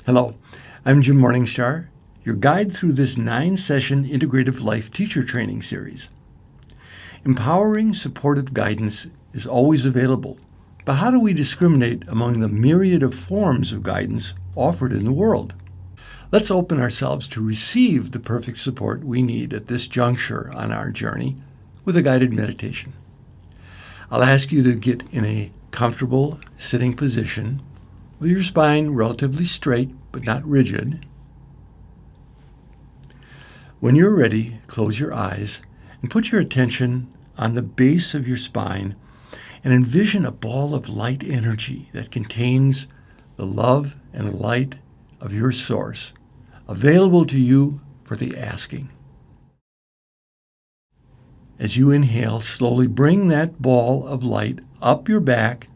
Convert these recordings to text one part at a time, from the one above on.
Hello, I'm Jim Morningstar, your guide through this 9-session Integrative Life Teacher training series. Empowering supportive guidance is always available, but how do we discriminate among the myriad of forms of guidance offered in the world? Let's open ourselves to receive the perfect support we need at this juncture on our journey with a guided meditation. I'll ask you to get in a comfortable sitting position with your spine relatively straight but not rigid. When you're ready, close your eyes and put your attention on the base of your spine and envision a ball of light energy that contains the love and light of your source, available to you for the asking. As you inhale, slowly bring that ball of light up your back,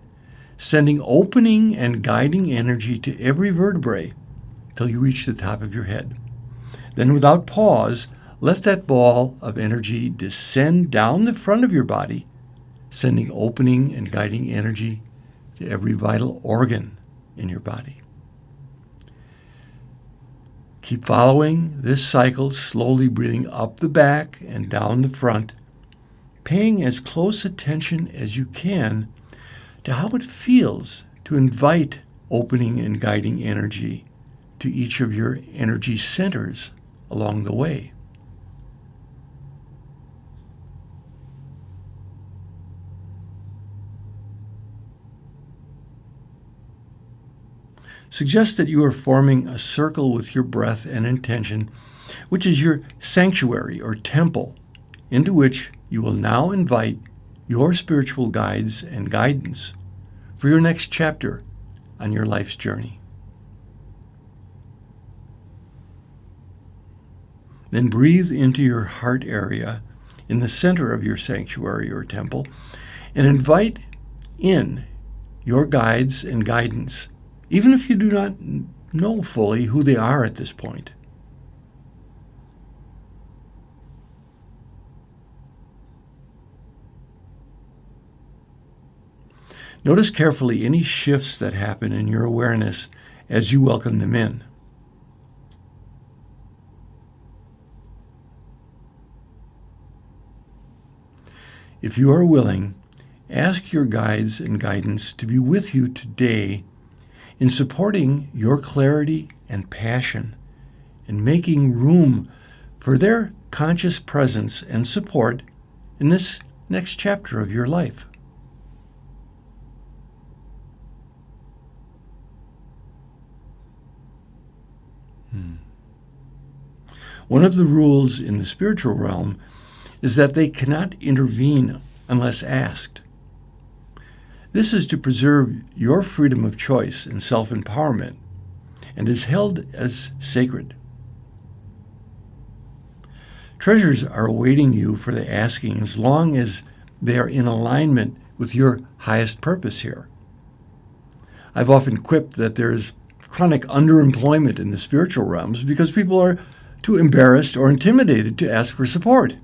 sending opening and guiding energy to every vertebrae till you reach the top of your head. Then, without pause, let that ball of energy descend down the front of your body, sending opening and guiding energy to every vital organ in your body. Keep following this cycle, slowly breathing up the back and down the front, paying as close attention as you can to how it feels to invite opening and guiding energy to each of your energy centers along the way. Suggest that you are forming a circle with your breath and intention, which is your sanctuary or temple, into which you will now invite your spiritual guides and guidance for your next chapter on your life's journey. Then breathe into your heart area in the center of your sanctuary or temple and invite in your guides and guidance, even if you do not know fully who they are at this point. Notice carefully any shifts that happen in your awareness as you welcome them in. If you are willing, ask your guides and guidance to be with you today in supporting your clarity and passion and making room for their conscious presence and support in this next chapter of your life. One of the rules in the spiritual realm is that they cannot intervene unless asked. This is to preserve your freedom of choice and self-empowerment, and is held as sacred. Treasures are awaiting you for the asking as long as they are in alignment with your highest purpose here. I've often quipped that there is chronic underemployment in the spiritual realms because people are too embarrassed or intimidated to ask for support.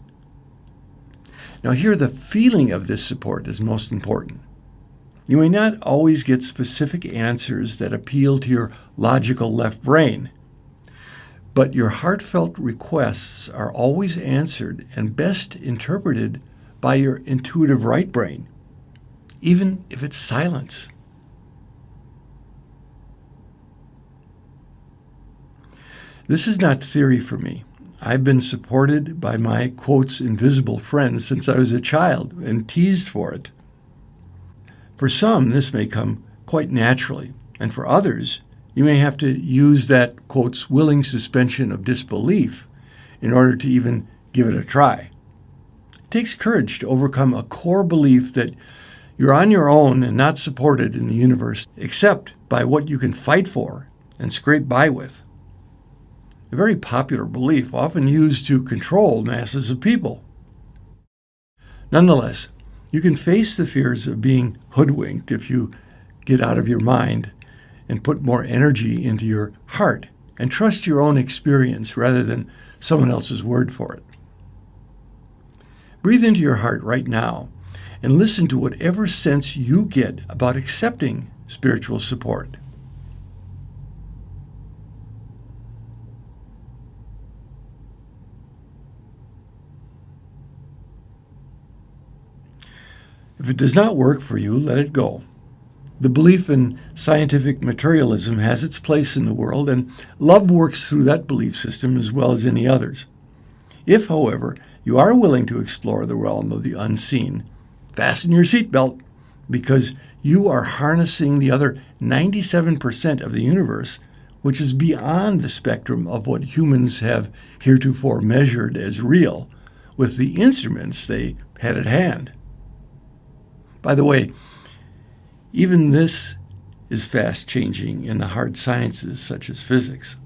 Now here, the feeling of this support is most important. You may not always get specific answers that appeal to your logical left brain, but your heartfelt requests are always answered and best interpreted by your intuitive right brain, even if it's silence. This is not theory for me. I've been supported by my, quotes, invisible friends since I was a child and teased for it. For some, this may come quite naturally, and for others, you may have to use that, quotes, willing suspension of disbelief in order to even give it a try. It takes courage to overcome a core belief that you're on your own and not supported in the universe except by what you can fight for and scrape by with. A very popular belief, often used to control masses of people. Nonetheless, you can face the fears of being hoodwinked if you get out of your mind and put more energy into your heart and trust your own experience rather than someone else's word for it. Breathe into your heart right now and listen to whatever sense you get about accepting spiritual support. If it does not work for you, let it go. The belief in scientific materialism has its place in the world, and love works through that belief system as well as any others. If, however, you are willing to explore the realm of the unseen, fasten your seatbelt, because you are harnessing the other 97% of the universe, which is beyond the spectrum of what humans have heretofore measured as real, with the instruments they had at hand. By the way, even this is fast changing in the hard sciences such as physics.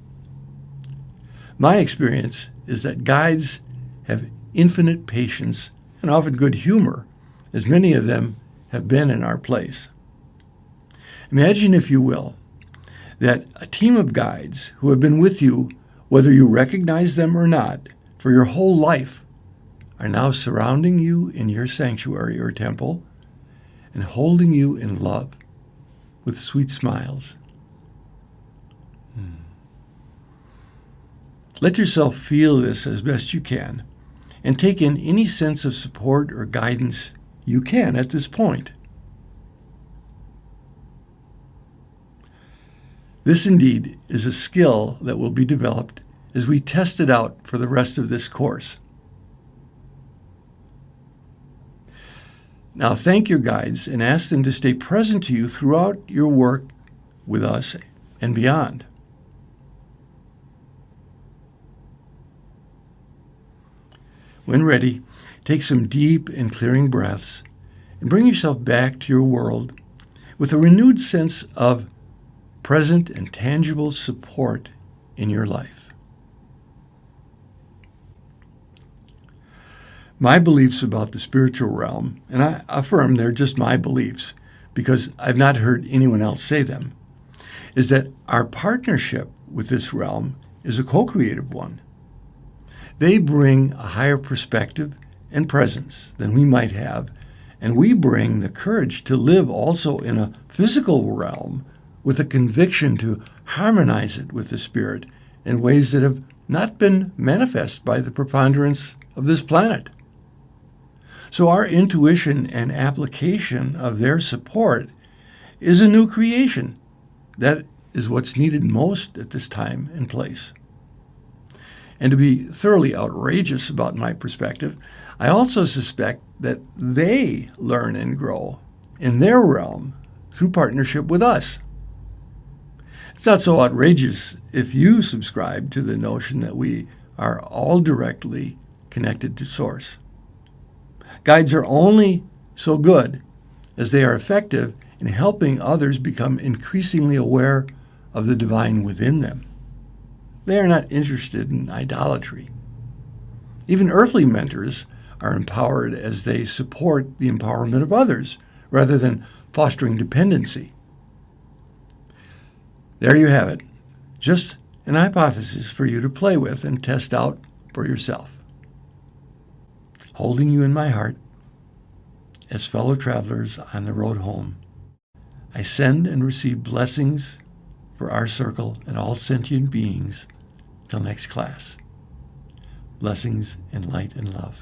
My experience is that guides have infinite patience and often good humor, as many of them have been in our place. Imagine, if you will, that a team of guides who have been with you, whether you recognize them or not, for your whole life, are now surrounding you in your sanctuary or temple and holding you in love with sweet smiles. Let yourself feel this as best you can, and take in any sense of support or guidance you can at this point. This indeed is a skill that will be developed as we test it out for the rest of this course. Now thank your guides and ask them to stay present to you throughout your work with us and beyond. When ready, take some deep and clearing breaths and bring yourself back to your world with a renewed sense of present and tangible support in your life. My beliefs about the spiritual realm, and I affirm they're just my beliefs because I've not heard anyone else say them, is that our partnership with this realm is a co-creative one. They bring a higher perspective and presence than we might have, and we bring the courage to live also in a physical realm with a conviction to harmonize it with the spirit in ways that have not been manifest by the preponderance of this planet. So our intuition and application of their support is a new creation. That is what's needed most at this time and place. And to be thoroughly outrageous about my perspective, I also suspect that they learn and grow in their realm through partnership with us. It's not so outrageous if you subscribe to the notion that we are all directly connected to Source. Guides are only so good as they are effective in helping others become increasingly aware of the divine within them. They are not interested in idolatry. Even earthly mentors are empowered as they support the empowerment of others rather than fostering dependency. There you have it, just an hypothesis for you to play with and test out for yourself. Holding you in my heart as fellow travelers on the road home, I send and receive blessings for our circle and all sentient beings. Till next class. Blessings and light and love.